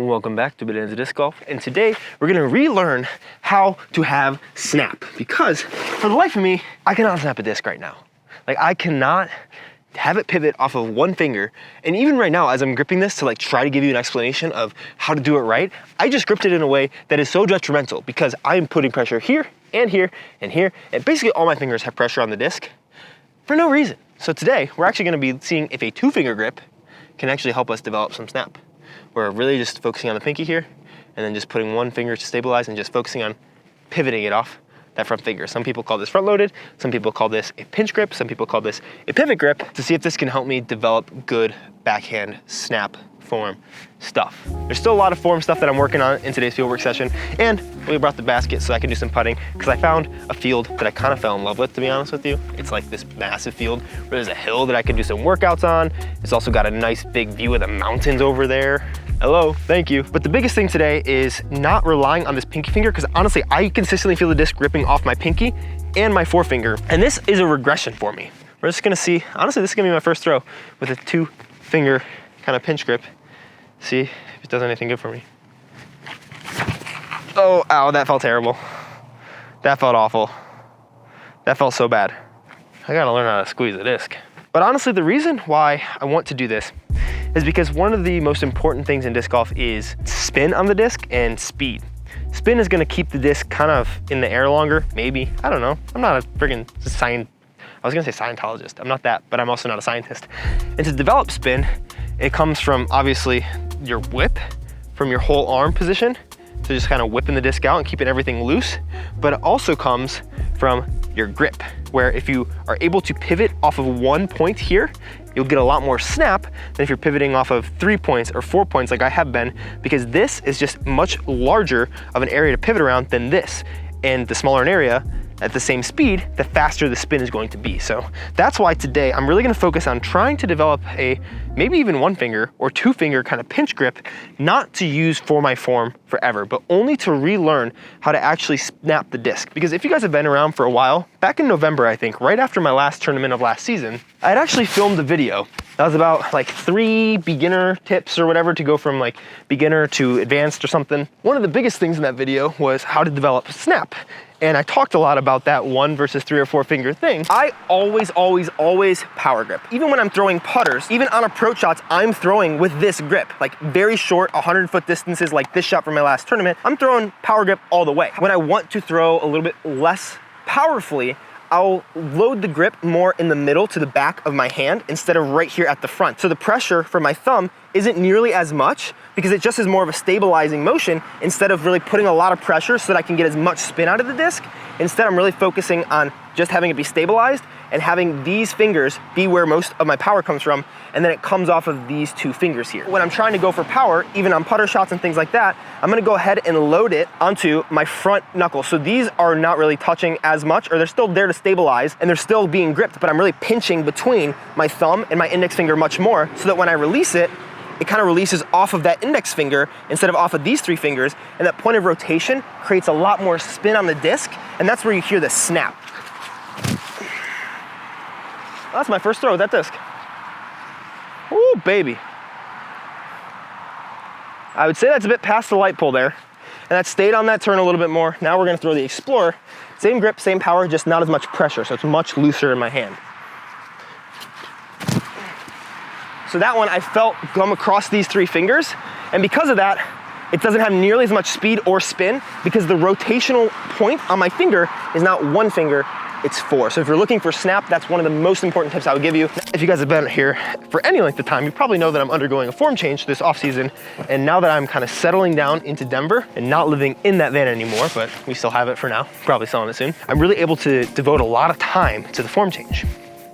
Welcome back to Bonanza Disc Golf, and today we're gonna relearn how to have snap, because for the life of me, I cannot snap a disc right now. Like, I cannot have it pivot off of one finger, and even right now as I'm gripping this to try to give you an explanation of how to do it right, I just gripped it in a way that is so detrimental because I'm putting pressure here and here and here, and basically all my fingers have pressure on the disc for no reason. So today we're actually gonna be seeing if a 2-finger grip can actually help us develop some snap. We're really just focusing on the pinky here, and then just putting one finger to stabilize and just focusing on pivoting it off that front finger. Some people call this front loaded, some people call this a pinch grip, some people call this a pivot grip, to see if this can help me develop good backhand snap form stuff. There's still a lot of form stuff that I'm working on in today's fieldwork session, and we brought the basket so I can do some putting, because I found a field that I kind of fell in love with, to be honest with you. It's like this massive field where there's a hill that I can do some workouts on. It's also got a nice big view of the mountains over there. Hello, thank you. But the biggest thing today is not relying on this pinky finger, because honestly, I consistently feel the disc gripping off my pinky and my forefinger, and this is a regression for me. We're just gonna see, honestly, this is gonna be my first throw with a 2-finger kind of pinch grip. See if it does anything good for me. Oh, ow, that felt terrible. That felt awful. That felt so bad. I gotta learn how to squeeze a disc. But honestly, the reason why I want to do this is because one of the most important things in disc golf is spin on the disc and speed. Spin is gonna keep the disc kind of in the air longer, maybe. I don't know. I'm not a friggin' I was gonna say Scientologist. I'm not that, but I'm also not a scientist. And to develop spin, it comes from obviously your whip, from your whole arm position. So just kind of whipping the disc out and keeping everything loose. But it also comes from your grip, where if you are able to pivot off of one point here, you'll get a lot more snap than if you're pivoting off of 3 points or 4 points like I have been, because this is just much larger of an area to pivot around than this. And the smaller an area, at the same speed, the faster the spin is going to be. So that's why today I'm really gonna focus on trying to develop a maybe even 1-finger or 2-finger kind of pinch grip, not to use for my form forever, but only to relearn how to actually snap the disc. Because if you guys have been around for a while, back in November, I think, right after my last tournament of last season, I had actually filmed a video that was about 3 beginner tips or whatever to go from beginner to advanced or something. One of the biggest things in that video was how to develop snap. And I talked a lot about that 1 versus 3 or 4-finger thing. I always power grip. Even when I'm throwing putters, even on approach shots, I'm throwing with this grip, very short 100-foot distances like this shot from my last tournament. I'm throwing power grip all the way. When I want to throw a little bit less powerfully, I'll load the grip more in the middle to the back of my hand instead of right here at the front. So the pressure for my thumb isn't nearly as much, because it just is more of a stabilizing motion instead of really putting a lot of pressure so that I can get as much spin out of the disc. Instead, I'm really focusing on just having it be stabilized and having these fingers be where most of my power comes from, and then it comes off of these 2 fingers here. When I'm trying to go for power, even on putter shots and things like that, I'm gonna go ahead and load it onto my front knuckle. So these are not really touching as much, or they're still there to stabilize, and they're still being gripped, but I'm really pinching between my thumb and my index finger much more, so that when I release it, it kind of releases off of that index finger instead of off of these 3 fingers, and that point of rotation creates a lot more spin on the disc, and that's where you hear the snap. That's my first throw with that disc. Ooh, baby. I would say that's a bit past the light pole there, and that stayed on that turn a little bit more. Now we're gonna throw the Explorer. Same grip, same power, just not as much pressure, so it's much looser in my hand. So that one I felt come across these 3 fingers, and because of that, it doesn't have nearly as much speed or spin, because the rotational point on my finger is not 1 finger, it's 4. So if you're looking for snap, that's one of the most important tips I would give you. If you guys have been here for any length of time, you probably know that I'm undergoing a form change this off season. And now that I'm kind of settling down into Denver and not living in that van anymore, but we still have it for now, probably selling it soon, I'm really able to devote a lot of time to the form change.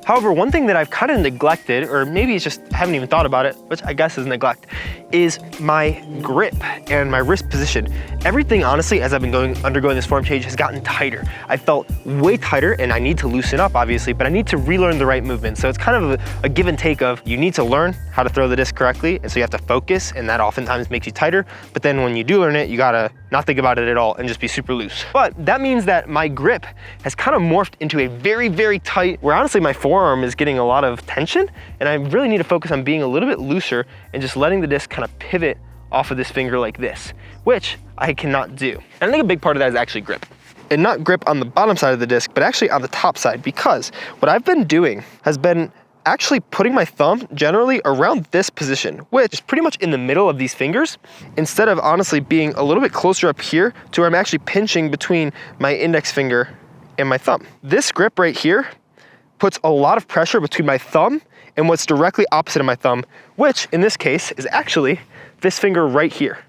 However, one thing that I've kind of neglected, or maybe it's just I haven't even thought about it, which I guess is neglect, is my grip and my wrist position. Everything, honestly, as I've been undergoing this form change, has gotten tighter. I felt way tighter, and I need to loosen up, obviously, but I need to relearn the right movement. So it's kind of a give and take of, you need to learn how to throw the disc correctly, and so you have to focus, and that oftentimes makes you tighter. But then when you do learn it, you gotta not think about it at all and just be super loose. But that means that my grip has kind of morphed into a very, very tight, where honestly my forearm is getting a lot of tension, and I really need to focus on being a little bit looser and just letting the disc kind of pivot off of this finger like this, which I cannot do. And I think a big part of that is actually grip. And not grip on the bottom side of the disc, but actually on the top side, because what I've been doing has been actually putting my thumb generally around this position, which is pretty much in the middle of these fingers, instead of honestly being a little bit closer up here to where I'm actually pinching between my index finger and my thumb. This grip right here puts a lot of pressure between my thumb and what's directly opposite of my thumb, which in this case is actually this finger right here.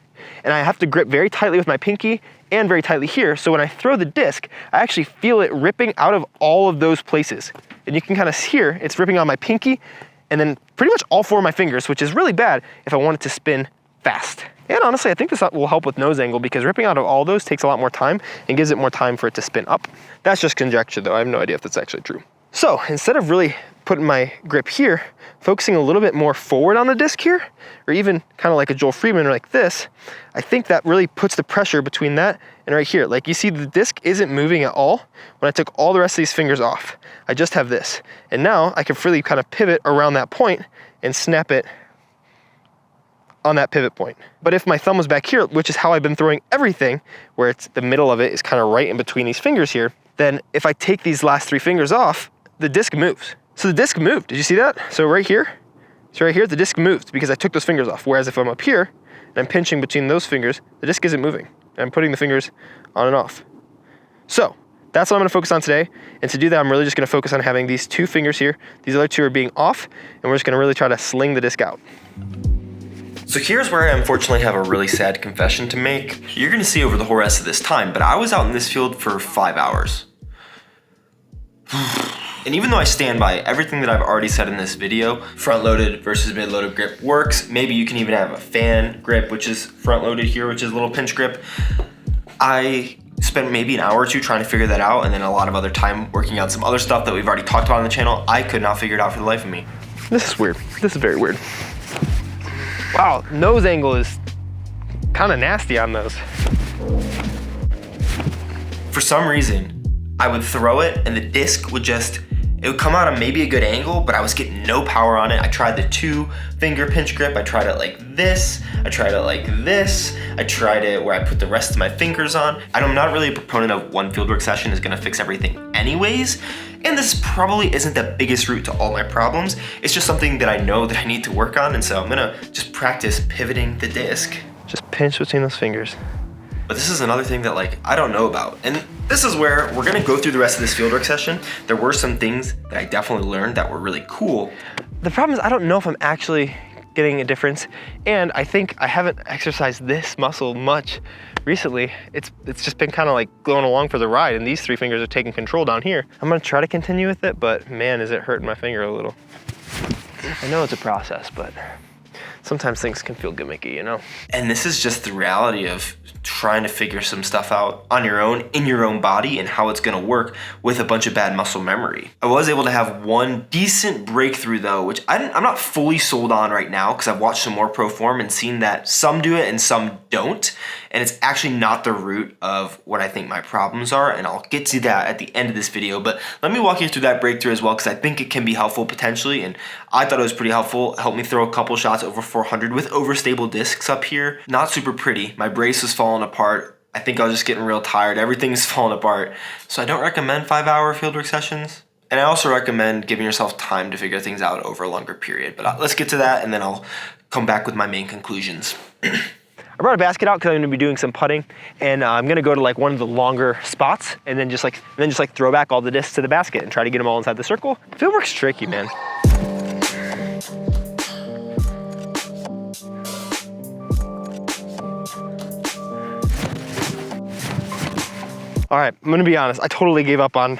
And I have to grip very tightly with my pinky and very tightly here, so when I throw the disc, I actually feel it ripping out of all of those places. And you can kind of hear it's ripping on my pinky and then pretty much all 4 of my fingers, which is really bad if I want it to spin fast. And honestly, I think this will help with nose angle because ripping out of all those takes a lot more time and gives it more time for it to spin up. That's just conjecture though, I have no idea if that's actually true. So instead of really putting my grip here, focusing a little bit more forward on the disc here, or even kind of like a Joel Freeman like this, I think that really puts the pressure between that and right here. Like you see the disc isn't moving at all when I took all the rest of these fingers off. I just have this. And now I can freely kind of pivot around that point and snap it on that pivot point. But if my thumb was back here, which is how I've been throwing everything, where it's the middle of it is kind of right in between these fingers here, then if I take these last 3 fingers off, the disc moves. So the disc moved, did you see that? So right here, the disc moved because I took those fingers off. Whereas if I'm up here and I'm pinching between those fingers, the disc isn't moving. And I'm putting the fingers on and off. So that's what I'm gonna focus on today. And to do that, I'm really just gonna focus on having these 2 fingers here. These other 2 are being off, and we're just gonna really try to sling the disc out. So here's where I unfortunately have a really sad confession to make. You're gonna see over the whole rest of this time, but I was out in this field for 5 hours. And even though I stand by everything that I've already said in this video, front-loaded versus mid-loaded grip works. Maybe you can even have a fan grip, which is front-loaded here, which is a little pinch grip. I spent maybe an hour or 2 trying to figure that out, and then a lot of other time working on some other stuff that we've already talked about on the channel. I could not figure it out for the life of me. This is weird. This is very weird. Wow, nose angle is kind of nasty on those. For some reason, I would throw it and the disc would just, it would come out on maybe a good angle, but I was getting no power on it. I tried the 2-finger pinch grip. I tried it like this. I tried it like this. I tried it where I put the rest of my fingers on. I'm not really a proponent of one fieldwork session is gonna fix everything anyways. And this probably isn't the biggest root to all my problems. It's just something that I know that I need to work on. And so I'm gonna just practice pivoting the disc. Just pinch between those fingers. But this is another thing that like, I don't know about. And this is where we're gonna go through the rest of this fieldwork session. There were some things that I definitely learned that were really cool. The problem is I don't know if I'm actually getting a difference. And I think I haven't exercised this muscle much recently. It's just been kind of like going along for the ride, and these 3 fingers are taking control down here. I'm gonna try to continue with it, but man, is it hurting my finger a little. I know it's a process, but sometimes things can feel gimmicky, you know? And this is just the reality of trying to figure some stuff out on your own, in your own body, and how it's gonna work with a bunch of bad muscle memory. I was able to have one decent breakthrough though, which I'm not fully sold on right now because I've watched some more pro form and seen that some do it and some don't. And it's actually not the root of what I think my problems are, and I'll get to that at the end of this video. But let me walk you through that breakthrough as well, because I think it can be helpful potentially, and I thought it was pretty helpful. It helped me throw a couple shots over 400 with overstable discs up here. Not super pretty. My brace was falling apart. I think I was just getting real tired. Everything's falling apart. So I don't recommend 5-hour fieldwork sessions. And I also recommend giving yourself time to figure things out over a longer period. But let's get to that, and then I'll come back with my main conclusions. I brought a basket out because I'm gonna be doing some putting, and I'm gonna go to like one of the longer spots and then just like throw back all the discs to the basket and try to get them all inside the circle. Fieldwork's tricky, man. All right, I'm gonna be honest, I totally gave up on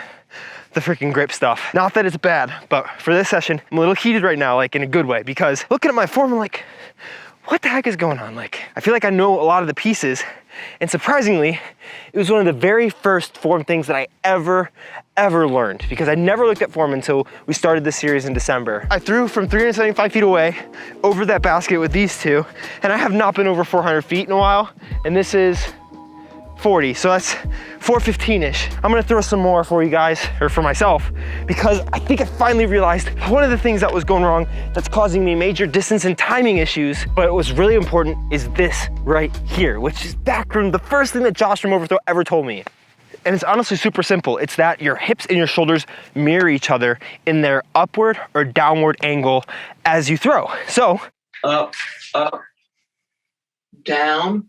the freaking grip stuff. Not that it's bad, but for this session, I'm a little heated right now, like in a good way, because looking at my form, I'm like, what the heck is going on? Like, I feel like I know a lot of the pieces, and surprisingly, it was one of the very first form things that I ever learned, because I never looked at form until we started this series in December. I threw from 375 feet away over that basket with these 2, and I have not been over 400 feet in a while, and this is 440, so that's 415-ish. I'm gonna throw some more for you guys, or for myself, because I think I finally realized one of the things that was going wrong that's causing me major distance and timing issues, but it was really important, is this right here, which is back from the first thing that Josh from Overthrow ever told me. And it's honestly super simple. It's that your hips and your shoulders mirror each other in their upward or downward angle as you throw. So, up, down,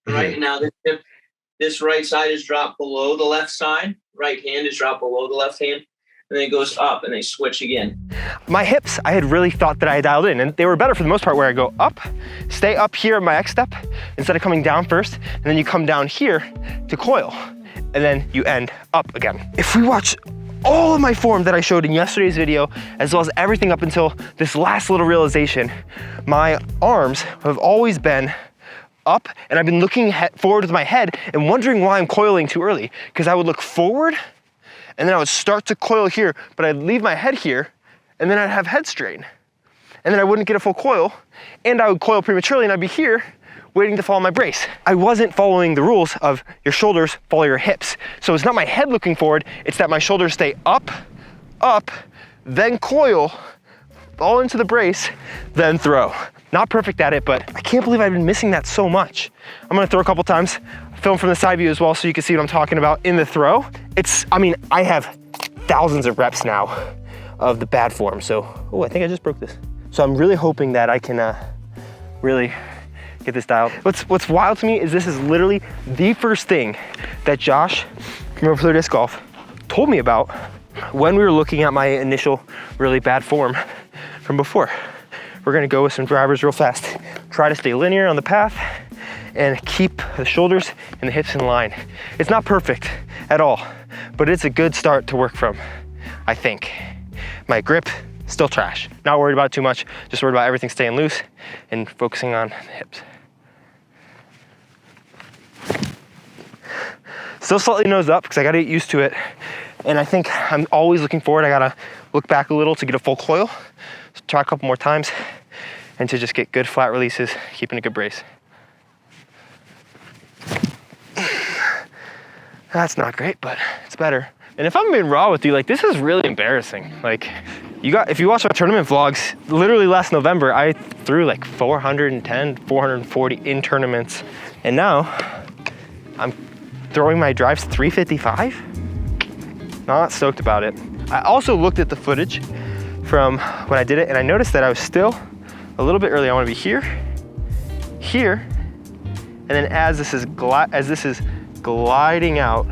right? And now this right side is dropped below the left side. Right hand is dropped below the left hand. And then it goes up and they switch again. My hips, I had really thought that I had dialed in, and they were better for the most part, where I go up, stay up here at my X step, instead of coming down first, and then you come down here to coil, and then you end up again. If we watch all of my form that I showed in yesterday's video, as well as everything up until this last little realization, my arms have always been up, and I've been looking forward with my head and wondering why I'm coiling too early, because I would look forward and then I would start to coil here, but I'd leave my head here and then I'd have head strain, and then I wouldn't get a full coil, and I would coil prematurely, and I'd be here waiting to follow my brace. I wasn't following the rules of your shoulders follow your hips. So it's not my head looking forward, it's that my shoulders stay up, then coil, fall into the brace, then throw. Not perfect at it, but I can't believe I've been missing that so much. I'm gonna throw a couple times, film from the side view as well so you can see what I'm talking about in the throw. I have thousands of reps now of the bad form. So, oh, I think I just broke this. So I'm really hoping that I can really get this dialed. What's wild to me is this is literally the first thing that Josh from Overthrow Disc Golf told me about when we were looking at my initial really bad form from before. We're gonna go with some drivers real fast. Try to stay linear on the path and keep the shoulders and the hips in line. It's not perfect at all, but it's a good start to work from, I think. My grip, still trash. Not worried about it too much, just worried about everything staying loose and focusing on the hips. Still slightly nose up because I gotta get used to it. And I think I'm always looking forward. I gotta look back a little to get a full coil. So try a couple more times and to just get good flat releases, keeping a good brace. That's not great, but it's better. And if I'm being raw with you, like, this is really embarrassing. Like, if you watch my tournament vlogs, literally last November, I threw like 410, 440 in tournaments. And now I'm throwing my drives 355. Not stoked about it. I also looked at the footage from when I did it, and I noticed that I was still a little bit early. I want to be here, here, and then as this is gliding out,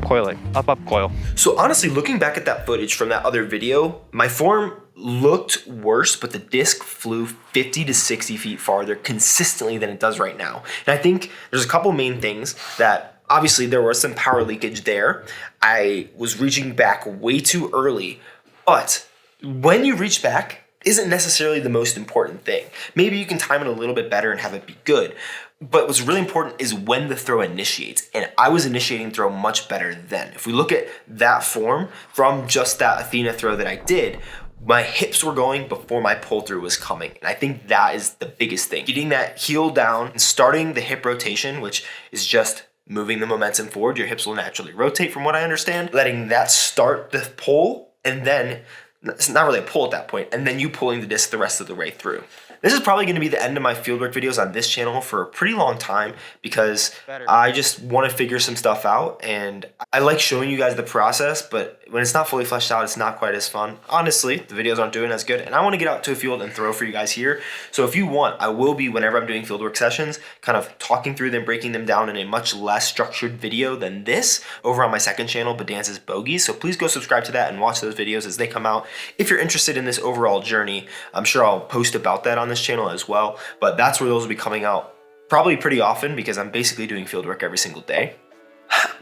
coiling, up, coil. So honestly, looking back at that footage from that other video, my form looked worse, but the disc flew 50 to 60 feet farther consistently than it does right now. And I think there's a couple main things that, obviously there was some power leakage there. I was reaching back way too early, but when you reach back isn't necessarily the most important thing. Maybe you can time it a little bit better and have it be good. But what's really important is when the throw initiates, and I was initiating throw much better then. If we look at that form from just that Athena throw that I did, my hips were going before my pull through was coming. And I think that is the biggest thing. Getting that heel down and starting the hip rotation, which is just moving the momentum forward. Your hips will naturally rotate from what I understand. Letting that start the pull, and then it's not really a pull at that point, and then you pulling the disc the rest of the way through. This is probably going to be the end of my fieldwork videos on this channel for a pretty long time because I just want to figure some stuff out, and I like showing you guys the process, but when it's not fully fleshed out, it's not quite as fun. Honestly, the videos aren't doing as good, and I want to get out to a field and throw for you guys here. So if you want, I will be, whenever I'm doing fieldwork sessions, kind of talking through them, breaking them down in a much less structured video than this over on my second channel, Bedance's Bogeys. So please go subscribe to that and watch those videos as they come out. If you're interested in this overall journey, I'm sure I'll post about that on this channel as well, but that's where those will be coming out probably pretty often because I'm basically doing fieldwork every single day.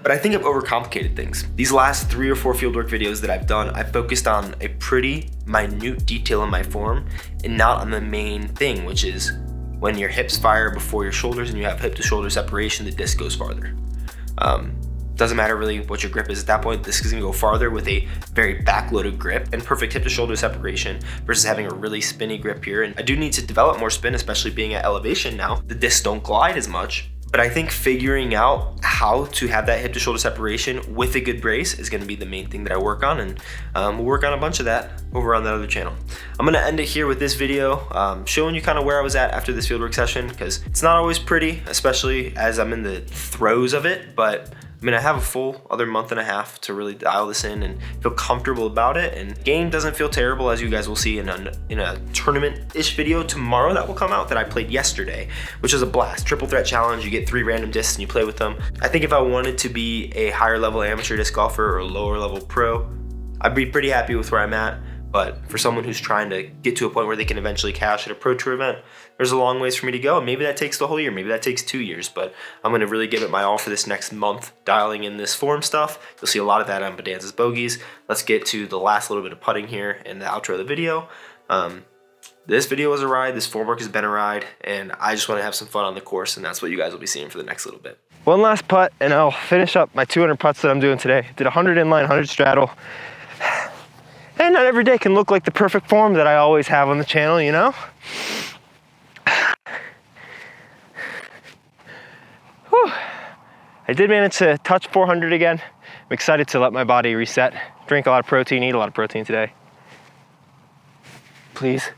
But I think I've overcomplicated things. These last 3 or 4 fieldwork videos that I've done, I've focused on a pretty minute detail in my form and not on the main thing, which is when your hips fire before your shoulders and you have hip to shoulder separation, the disc goes farther. Doesn't matter really what your grip is at that point. This is gonna go farther with a very backloaded grip and perfect hip to shoulder separation versus having a really spinny grip here. And I do need to develop more spin, especially being at elevation now. The discs don't glide as much, but But I think figuring out how to have that hip to shoulder separation with a good brace is gonna be the main thing that I work on, and we'll work on a bunch of that over on that other channel. I'm gonna end it here with this video, showing you kind of where I was at after this fieldwork session, because it's not always pretty, especially as I'm in the throes of it, but I mean, I have a full other month and a half to really dial this in and feel comfortable about it. And game doesn't feel terrible, as you guys will see in a tournament-ish video tomorrow that will come out that I played yesterday, which was a blast. Triple threat challenge, you get 3 random discs and you play with them. I think if I wanted to be a higher level amateur disc golfer or a lower level pro, I'd be pretty happy with where I'm at. But for someone who's trying to get to a point where they can eventually cash at a pro tour event, there's a long ways for me to go. And maybe that takes the whole year, maybe that takes 2 years, but I'm gonna really give it my all for this next month, dialing in this form stuff. You'll see a lot of that on Bedanza's Bogeys. Let's get to the last little bit of putting here in the outro of the video. This video was a ride, this form work has been a ride, and I just wanna have some fun on the course, and that's what you guys will be seeing for the next little bit. One last putt, and I'll finish up my 200 putts that I'm doing today. Did 100 inline, 100 straddle. And not every day can look like the perfect form that I always have on the channel, you know? Whew. I did manage to touch 400 again. I'm excited to let my body reset. Drink a lot of protein, eat a lot of protein today. Please.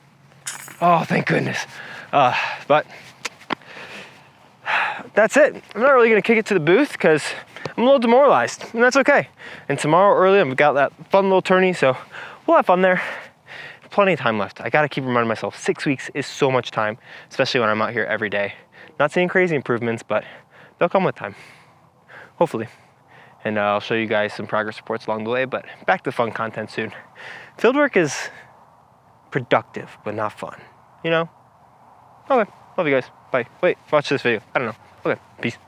Oh, thank goodness. But that's it. I'm not really gonna kick it to the booth because I'm a little demoralized, and that's okay. And tomorrow early, I've got that fun little tourney, so we'll have fun there. Plenty of time left. I gotta keep reminding myself, 6 weeks is so much time, especially when I'm out here every day. Not seeing crazy improvements, but they'll come with time, hopefully. And I'll show you guys some progress reports along the way, but back to fun content soon. Fieldwork is productive, but not fun, you know? Okay, love you guys, bye. Wait, watch this video, I don't know. Okay, peace.